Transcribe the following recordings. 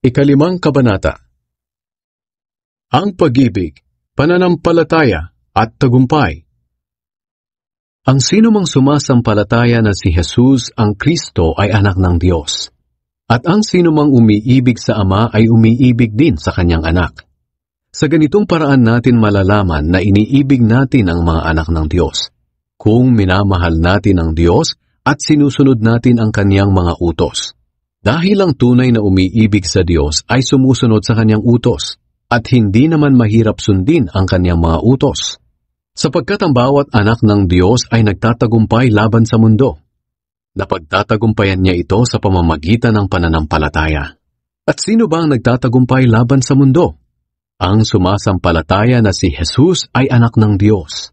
Ikalimang kabanata. Ang pag-ibig, pananampalataya at tagumpay. Ang sinumang sumasampalataya na si Jesus ang Kristo ay anak ng Diyos. At ang sinumang umiibig sa Ama ay umiibig din sa kanyang anak. Sa ganitong paraan natin malalaman na iniibig natin ang mga anak ng Diyos, kung minamahal natin ang Diyos at sinusunod natin ang kanyang mga utos. Dahil ang tunay na umiibig sa Diyos ay sumusunod sa kanyang utos, at hindi naman mahirap sundin ang kanyang mga utos. Sapagkat ang bawat anak ng Diyos ay nagtatagumpay laban sa mundo. Napagtatagumpayan niya ito sa pamamagitan ng pananampalataya. At sino ba ang nagtatagumpay laban sa mundo? Ang sumasampalataya na si Jesus ay anak ng Diyos.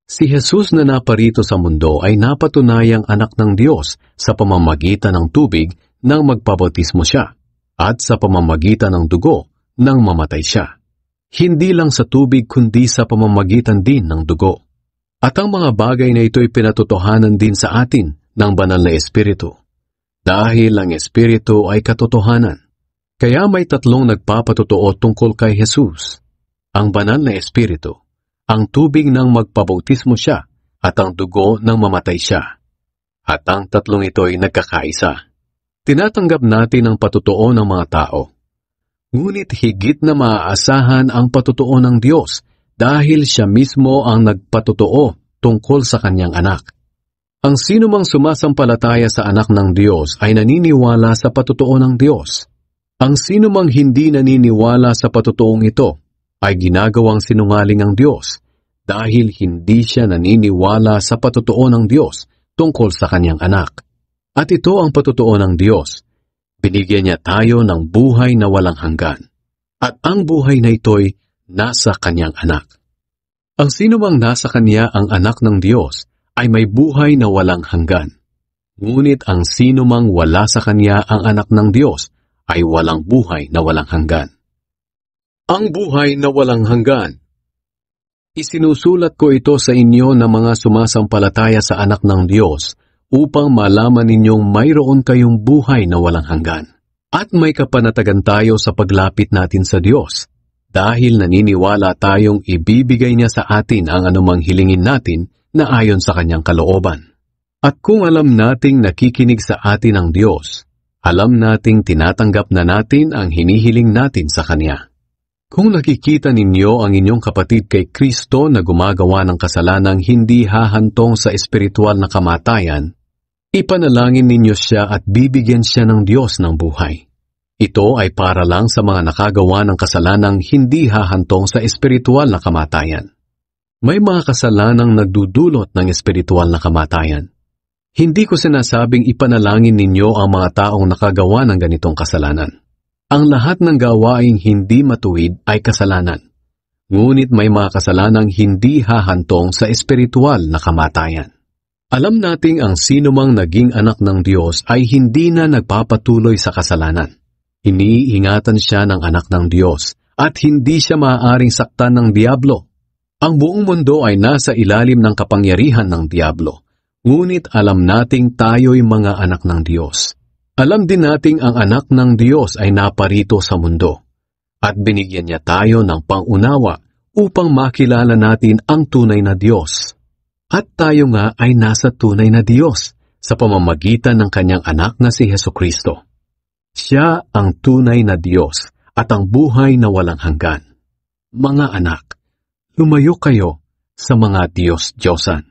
Si Jesus na naparito sa mundo ay napatunayang anak ng Diyos sa pamamagitan ng tubig nang magpabautismo siya, at sa pamamagitan ng dugo nang mamatay siya. Hindi lang sa tubig kundi sa pamamagitan din ng dugo. At ang mga bagay na ito'y pinatotohanan din sa atin ng banal na Espiritu. Dahil ang Espiritu ay katotohanan. Kaya may tatlong nagpapatotoo tungkol kay Jesus. Ang banal na Espiritu, ang tubig nang magpabautismo siya, at ang dugo nang mamatay siya. At ang tatlong ito'y nagkakaisa. Tinatanggap natin ang patotoo ng mga tao. Ngunit higit na maaasahan ang patotoo ng Diyos dahil siya mismo ang nagpatotoo tungkol sa kanyang anak. Ang sinumang sumasampalataya sa anak ng Diyos ay naniniwala sa patotoo ng Diyos. Ang sinumang hindi naniniwala sa patotoong ito ay ginagawang sinungaling ang Diyos dahil hindi siya naniniwala sa patotoo ng Diyos tungkol sa kanyang anak. At ito ang patotoo ng Diyos. Binigyan niya tayo ng buhay na walang hanggan. At ang buhay na ito'y nasa kanyang anak. Ang sinumang nasa kanya ang anak ng Diyos ay may buhay na walang hanggan. Ngunit ang sinumang wala sa kanya ang anak ng Diyos ay walang buhay na walang hanggan. Ang buhay na walang hanggan. Isinusulat ko ito sa inyo na mga sumasampalataya sa anak ng Diyos upang malaman ninyong mayroon kayong buhay na walang hanggan. At may kapanatagan tayo sa paglapit natin sa Diyos, dahil naniniwala tayong ibibigay niya sa atin ang anumang hilingin natin na ayon sa kanyang kalooban. At kung alam nating nakikinig sa atin ang Diyos, alam nating tinatanggap na natin ang hinihiling natin sa Kanya. Kung nakikita ninyo ang inyong kapatid kay Kristo na gumagawa ng kasalanang hindi hahantong sa espiritual na kamatayan, ipanalangin ninyo siya at bibigyan siya ng Diyos ng buhay. Ito ay para lang sa mga nakagawa ng kasalanang hindi hahantong sa espiritual na kamatayan. May mga kasalanang nagdudulot ng espiritual na kamatayan. Hindi ko sinasabing ipanalangin ninyo ang mga taong nakagawa ng ganitong kasalanan. Ang lahat ng gawaing hindi matuwid ay kasalanan. Ngunit may mga kasalanang hindi hahantong sa espiritual na kamatayan. Alam nating ang sinumang naging anak ng Diyos ay hindi na nagpapatuloy sa kasalanan. Iniingatan siya ng anak ng Diyos at hindi siya maaaring saktan ng diablo. Ang buong mundo ay nasa ilalim ng kapangyarihan ng diablo. Ngunit alam nating tayo'y mga anak ng Diyos. Alam din nating ang anak ng Diyos ay naparito sa mundo. At binigyan niya tayo ng pangunawa upang makilala natin ang tunay na Diyos. At tayo nga ay nasa tunay na Diyos sa pamamagitan ng kanyang anak na si Hesukristo. Siya ang tunay na Diyos at ang buhay na walang hanggan. Mga anak, lumayo kayo sa mga Diyos-Diyosan.